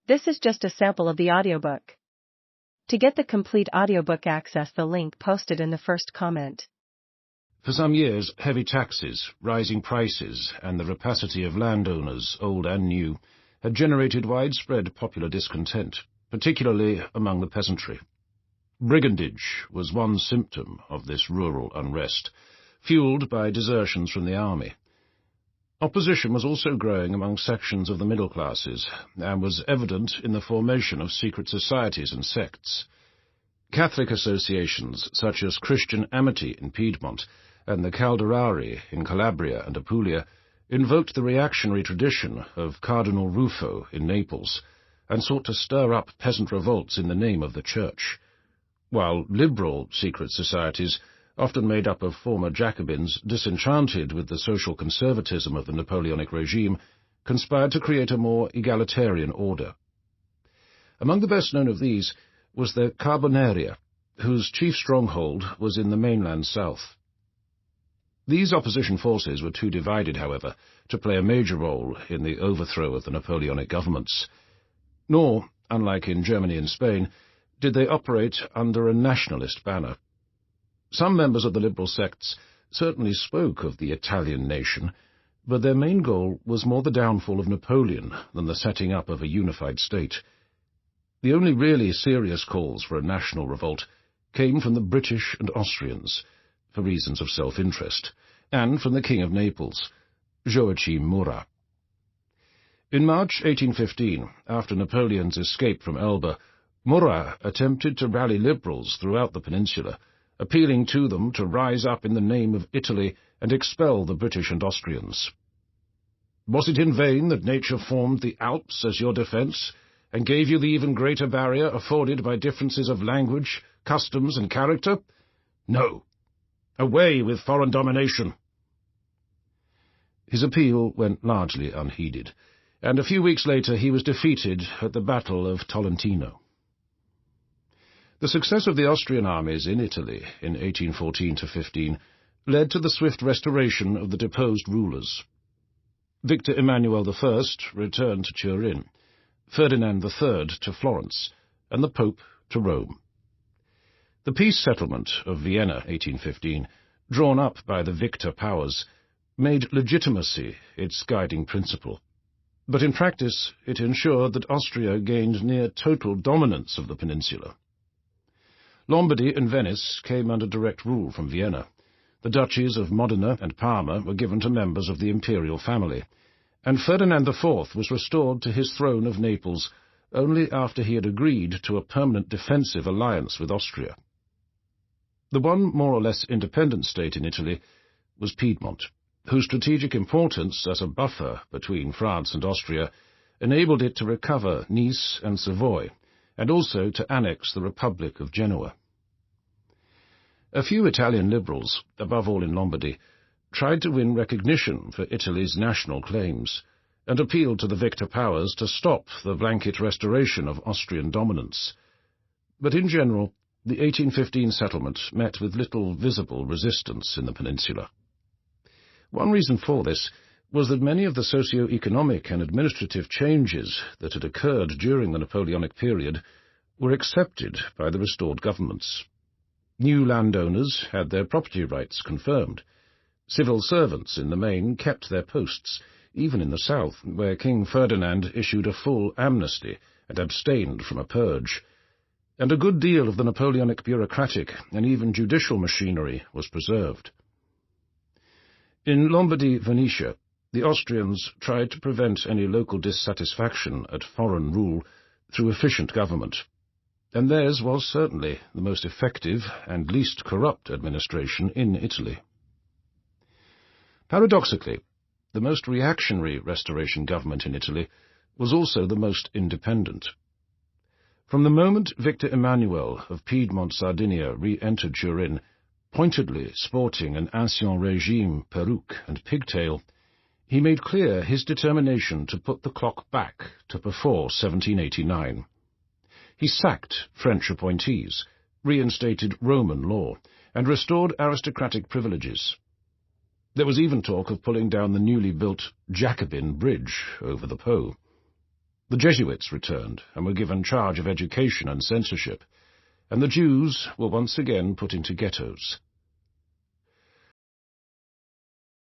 This is just a sample of the audiobook. To get the complete audiobook, access the link posted in the first comment. For some years, heavy taxes, rising prices, and the rapacity of landowners, old and new, had generated widespread popular discontent, particularly among the peasantry. Brigandage was one symptom of this rural unrest, fueled by desertions from the army. Opposition was also growing among sections of the middle classes, and was evident in the formation of secret societies and sects. Catholic associations such as Christian Amity in Piedmont and the Calderari in Calabria and Apulia invoked the reactionary tradition of Cardinal Ruffo in Naples, and sought to stir up peasant revolts in the name of the Church, while liberal secret societies, often made up of former Jacobins disenchanted with the social conservatism of the Napoleonic regime, conspired to create a more egalitarian order. Among the best-known of these was the Carbonaria, whose chief stronghold was in the mainland south. These opposition forces were too divided, however, to play a major role in the overthrow of the Napoleonic governments. Nor, unlike in Germany and Spain, did they operate under a nationalist banner. Some members of the liberal sects certainly spoke of the Italian nation, but their main goal was more the downfall of Napoleon than the setting up of a unified state. The only really serious calls for a national revolt came from the British and Austrians, for reasons of self-interest, and from the King of Naples, Joachim Murat. In March 1815, after Napoleon's escape from Elba, Murat attempted to rally liberals throughout the peninsula, appealing to them to rise up in the name of Italy and expel the British and Austrians. Was it in vain that nature formed the Alps as your defence, and gave you the even greater barrier afforded by differences of language, customs, and character? No. Away with foreign domination! His appeal went largely unheeded, and a few weeks later he was defeated at the Battle of Tolentino. The success of the Austrian armies in Italy in 1814–15 led to the swift restoration of the deposed rulers. Victor Emmanuel I returned to Turin, Ferdinand III to Florence, and the Pope to Rome. The peace settlement of Vienna 1815, drawn up by the victor powers, made legitimacy its guiding principle, but in practice it ensured that Austria gained near total dominance of the peninsula. Lombardy and Venice came under direct rule from Vienna. The duchies of Modena and Parma were given to members of the imperial family, and Ferdinand IV was restored to his throne of Naples only after he had agreed to a permanent defensive alliance with Austria. The one more or less independent state in Italy was Piedmont, whose strategic importance as a buffer between France and Austria enabled it to recover Nice and Savoy, and also to annex the Republic of Genoa. A few Italian liberals, above all in Lombardy, tried to win recognition for Italy's national claims, and appealed to the victor powers to stop the blanket restoration of Austrian dominance. But in general, the 1815 settlement met with little visible resistance in the peninsula. One reason for this was that many of the socio-economic and administrative changes that had occurred during the Napoleonic period were accepted by the restored governments. New landowners had their property rights confirmed. Civil servants, in the main, kept their posts, even in the south, where King Ferdinand issued a full amnesty and abstained from a purge, and a good deal of the Napoleonic bureaucratic and even judicial machinery was preserved. In Lombardy-Venetia, the Austrians tried to prevent any local dissatisfaction at foreign rule through efficient government, and theirs was certainly the most effective and least corrupt administration in Italy. Paradoxically, the most reactionary Restoration government in Italy was also the most independent. From the moment Victor Emmanuel of Piedmont Sardinia re-entered Turin, pointedly sporting an Ancien Régime peruke and pigtail, he made clear his determination to put the clock back to before 1789. He sacked French appointees, reinstated Roman law, and restored aristocratic privileges. There was even talk of pulling down the newly built Jacobin Bridge over the Po. The Jesuits returned and were given charge of education and censorship, and the Jews were once again put into ghettos.